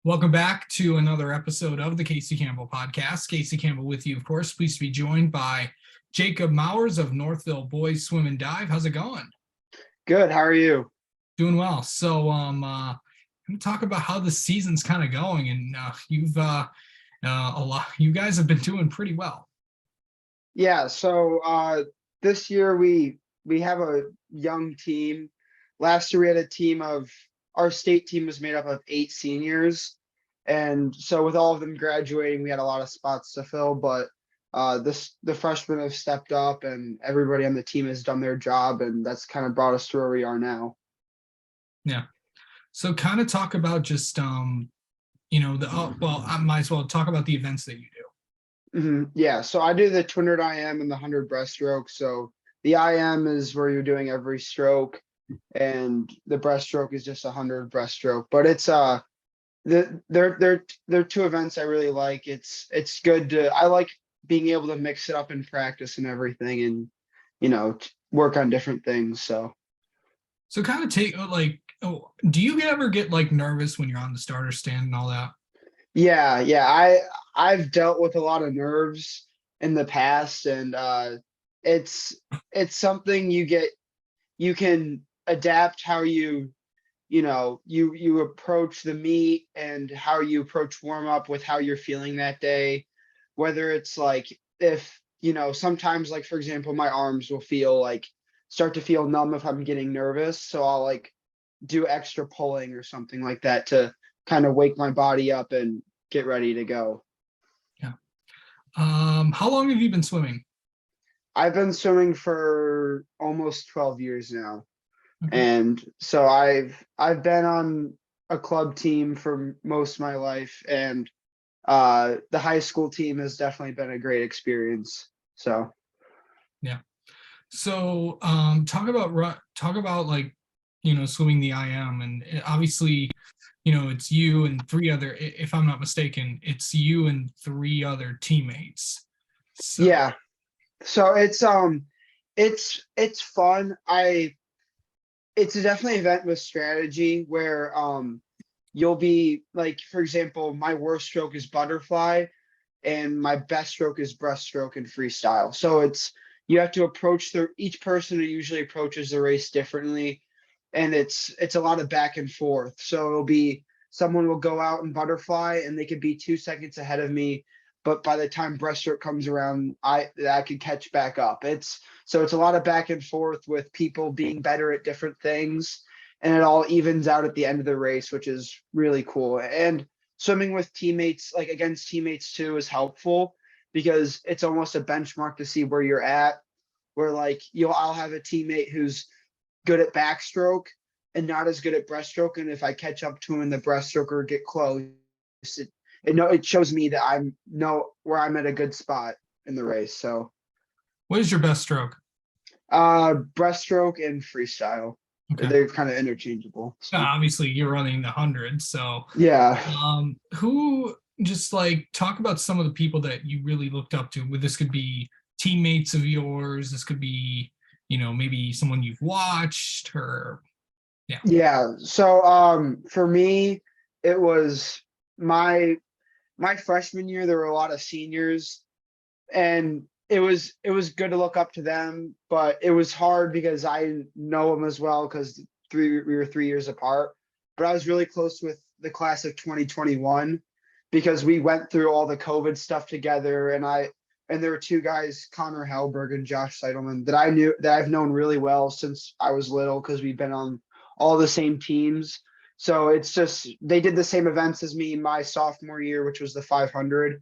Welcome back to another episode of the Casey Campbell podcast. Casey Campbell with you, of course. Pleased to be joined by Jacob Mowers of Northville Boys Swim and Dive. How's it going? Good. How are you? Doing well. So, I'm going to talk about how the season's kind of going, and you guys have been doing pretty well. Yeah. This year we have a young team. Last year we had a team of our state team was made up of 8 seniors, and so with all of them graduating, we had a lot of spots to fill. But the freshmen have stepped up, and everybody on the team has done their job, and that's kind of brought us to where we are now. Yeah. So, kind of talk about just I might as well talk about the events that you do. Yeah, so I do the 200 IM and the 100 breaststroke. So the IM is where you're doing every stroke, and the breaststroke is just 100 breaststroke. But it's they're two events I really like. It's good to I like being able to mix it up in practice and everything, and work on different things. So kind of do you ever get nervous when you're on the starter stand and all that? yeah, I've dealt with a lot of nerves in the past, and it's something you can adapt how you approach the meet and how you approach warm up with how you're feeling that day. Whether it's if sometimes, for example, my arms will start to feel numb if I'm getting nervous, so I'll do extra pulling or something like that to kind of wake my body up and get ready to go. Yeah. How long have you been swimming? I've been swimming for almost 12 years now. Okay. And so I've been on a club team for most of my life, and the high school team has definitely been a great experience. So yeah. So talk about swimming the IM, and obviously it's you and 3 other, if I'm not mistaken, it's you and 3 other teammates. So. Yeah. So it's fun. It's definitely an event with strategy where you'll be for example, my worst stroke is butterfly and my best stroke is breaststroke and freestyle. So you have to approach each person who usually approaches the race differently, and it's a lot of back and forth. So it'll be someone will go out in butterfly and they could be 2 seconds ahead of me, but by the time breaststroke comes around, I could catch back up. It's a lot of back and forth with people being better at different things, and it all evens out at the end of the race, which is really cool. And swimming with teammates, against teammates too, is helpful because it's almost a benchmark to see where you're at. Where I'll have a teammate who's good at backstroke and not as good at breaststroke, and if I catch up to him in the breaststroke or get close, it shows me that I know where I'm at a good spot in the race. So what is your best stroke? Breaststroke and freestyle. Okay. They're kind of interchangeable. So. Obviously you're running the 100, so yeah. Who just talk about some of the people that you really looked up to? This could be teammates of yours, this could be maybe someone you've watched, or yeah. So for me, it was my freshman year. There were a lot of seniors, and it was good to look up to them, but it was hard because I know them as well because we were 3 years apart. But I was really close with the class of 2021 because we went through all the COVID stuff together, and there were 2 guys, Connor Hellberg and Josh Seidelman, that I've known really well since I was little because we've been on all the same teams. So it's just they did the same events as me my sophomore year, which was the 500,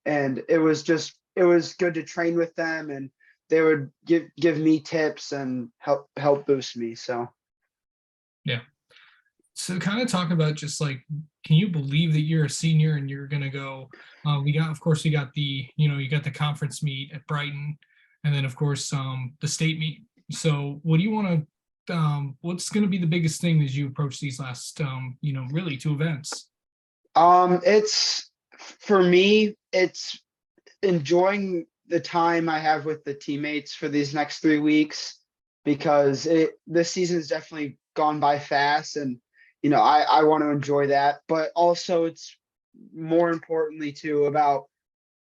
and it was good to train with them, and they would give me tips and help boost me. So yeah. So kind of talk about just can you believe that you're a senior and you're gonna go? We got the conference meet at Brighton, and then of course the state meet. So what do you want to? What's going to be the biggest thing as you approach these last really 2 events? It's for me, it's enjoying the time I have with the teammates for these next 3 weeks, because this season's definitely gone by fast, and I want to enjoy that, but also it's more importantly too about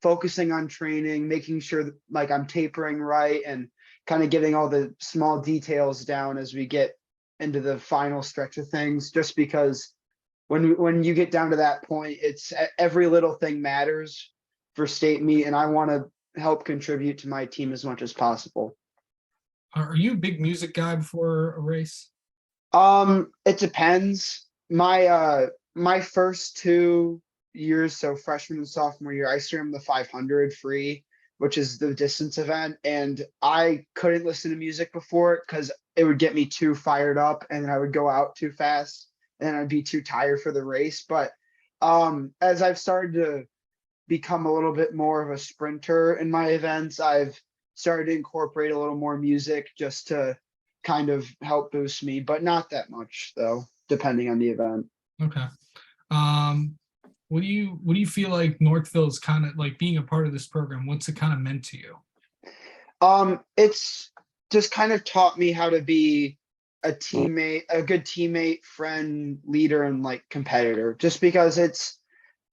focusing on training, making sure that like I'm tapering right and kind of getting all the small details down as we get into the final stretch of things, just because when you get down to that point, it's every little thing matters for state meet, and I want to help contribute to my team as much as possible. Are you a big music guy before a race? It depends. My first 2 years, so freshman and sophomore year, I swam the 500 free, which is the distance event, and I couldn't listen to music before it because it would get me too fired up, and then I would go out too fast, and then I'd be too tired for the race. But as I've started to become a little bit more of a sprinter in my events, I've started to incorporate a little more music just to kind of help boost me, but not that much though, depending on the event. Okay. Um, what do you feel like Northville is kind of like being a part of this program? What's it kind of meant to you? It's just kind of taught me how to be a teammate, a good teammate, friend, leader, and like competitor. Just because it's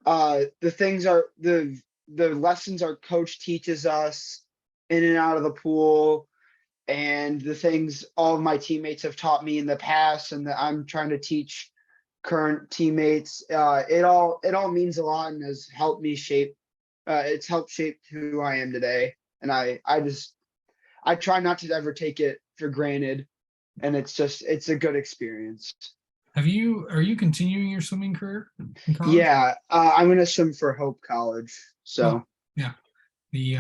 the things are the lessons our coach teaches us in and out of the pool, and the things all of my teammates have taught me in the past and that I'm trying to teach current teammates. It all means a lot and has helped me shape. It's helped shape who I am today, and I try not to ever take it for granted, and it's a good experience. Are you continuing your swimming career in college? Yeah, I'm gonna swim for Hope College, Oh, so yeah. The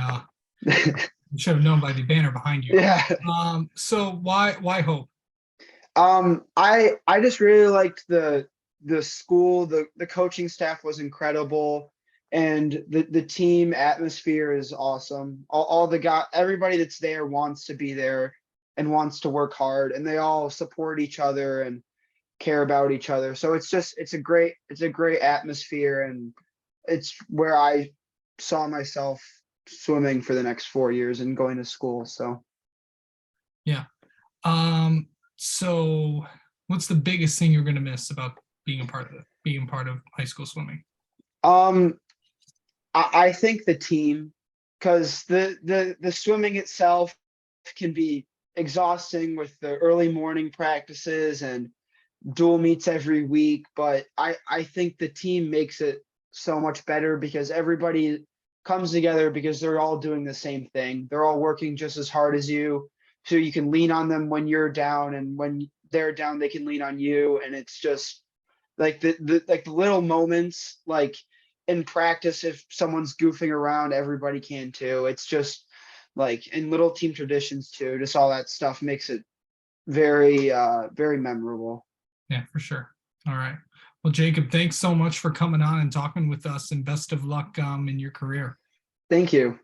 you should have known by the banner behind you. yeah. So why Hope? I just really liked the school. The coaching staff was incredible, and the team atmosphere is awesome. All the guy, everybody that's there wants to be there and wants to work hard, and they all support each other and care about each other. So it's a great atmosphere, and it's where I saw myself swimming for the next 4 years and going to school. So Yeah. So what's the biggest thing you're gonna miss about being part of high school swimming? um I think the team, because the swimming itself can be exhausting with the early morning practices and dual meets every week, but I think the team makes it so much better because everybody comes together because they're all doing the same thing. They're all working just as hard as you, so you can lean on them when you're down, and when they're down, they can lean on you, and it's just like the little moments like in practice, if someone's goofing around, everybody can too. It's just like in little team traditions too, just all that stuff makes it very memorable. Yeah, for sure. All right. Well, Jacob, thanks so much for coming on and talking with us, and best of luck in your career. Thank you.